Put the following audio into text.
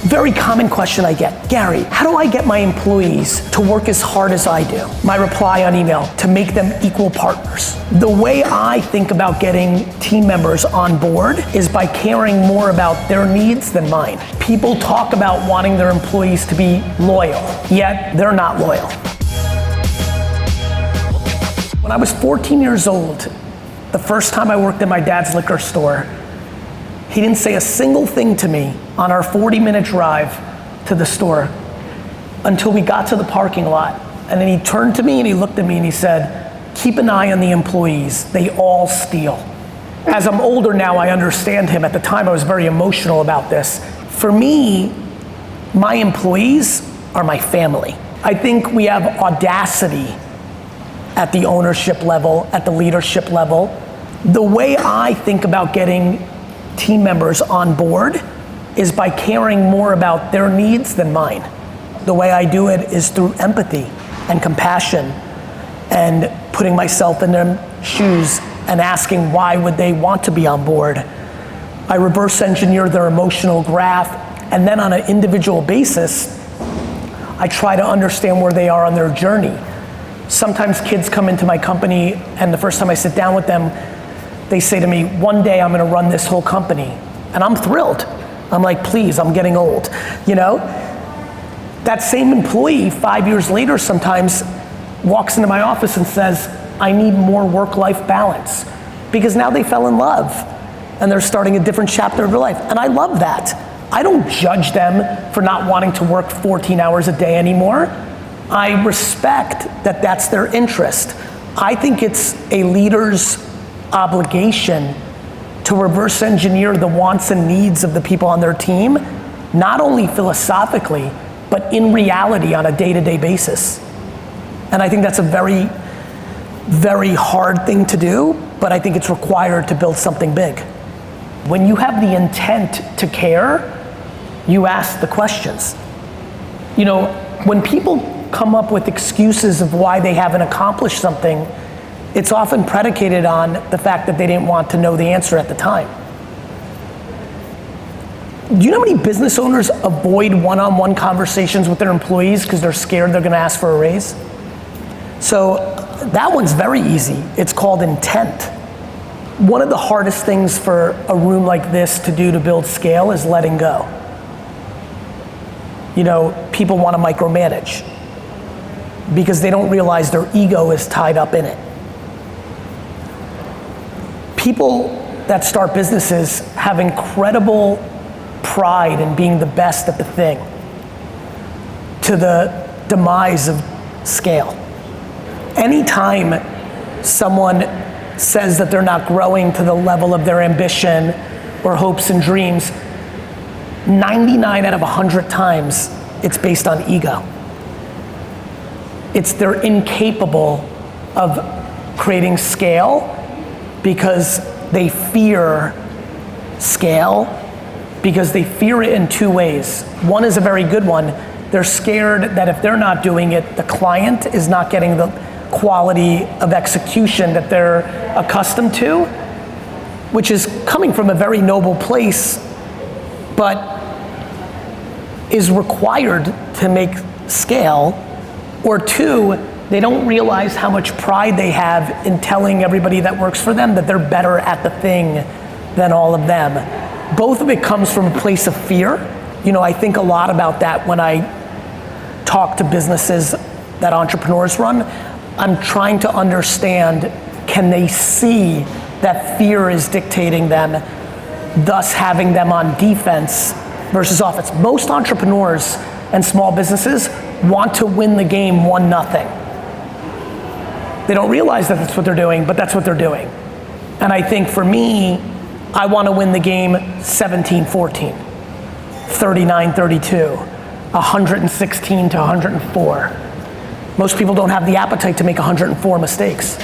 Very common question I get, Gary, how do I get my employees to work as hard as I do? My reply on email, to make them equal partners. The way I think about getting team members on board is by caring more about their needs than mine. People talk about wanting their employees to be loyal, yet they're not loyal. When I was 14 years old, the first time I worked in my dad's liquor store, he didn't say a single thing to me on our 40-minute drive to the store until we got to the parking lot. And then he turned to me and he looked at me and he said, keep an eye on the employees, they all steal. As I'm older now, I understand him. At the time, I was very emotional about this. For me, my employees are my family. I think we have audacity at the ownership level, at the leadership level. The way I think about getting team members on board is by caring more about their needs than mine. The way I do it is through empathy and compassion and putting myself in their shoes and asking why would they want to be on board. I reverse engineer their emotional graph, and then on an individual basis, I try to understand where they are on their journey. Sometimes kids come into my company and the first time I sit down with them, they say to me, one day I'm gonna run this whole company. And I'm thrilled. I'm like, please, I'm getting old, you know? That same employee 5 years later sometimes walks into my office and says, I need more work-life balance. Because now they fell in love and they're starting a different chapter of their life. And I love that. I don't judge them for not wanting to work 14 hours a day anymore. I respect that that's their interest. I think it's a leader's obligation to reverse engineer the wants and needs of the people on their team, not only philosophically, but in reality on a day-to-day basis. And I think that's a very, very hard thing to do, but I think it's required to build something big. When you have the intent to care, you ask the questions. You know, when people come up with excuses of why they haven't accomplished something, it's often predicated on the fact that they didn't want to know the answer at the time. Do you know how many business owners avoid one-on-one conversations with their employees because they're scared they're gonna ask for a raise? So that one's very easy. It's called intent. One of the hardest things for a room like this to do to build scale is letting go. You know, people want to micromanage because they don't realize their ego is tied up in it. People that start businesses have incredible pride in being the best at the thing, to the demise of scale. Anytime someone says that they're not growing to the level of their ambition or hopes and dreams, 99 out of 100 times, it's based on ego. They're incapable of creating scale because they fear scale, because they fear it in two ways. One is a very good one. They're scared that if they're not doing it, the client is not getting the quality of execution that they're accustomed to, which is coming from a very noble place, but is required to make scale. Or two, they don't realize how much pride they have in telling everybody that works for them that they're better at the thing than all of them. Both of it comes from a place of fear. You know, I think a lot about that when I talk to businesses that entrepreneurs run. I'm trying to understand, can they see that fear is dictating them, thus having them on defense versus offense? Most entrepreneurs and small businesses want to win the game 1-0. They don't realize that that's what they're doing, but that's what they're doing. And I think for me, I want to win the game 17-14, 39-32, 116 to 104. Most people don't have the appetite to make 104 mistakes.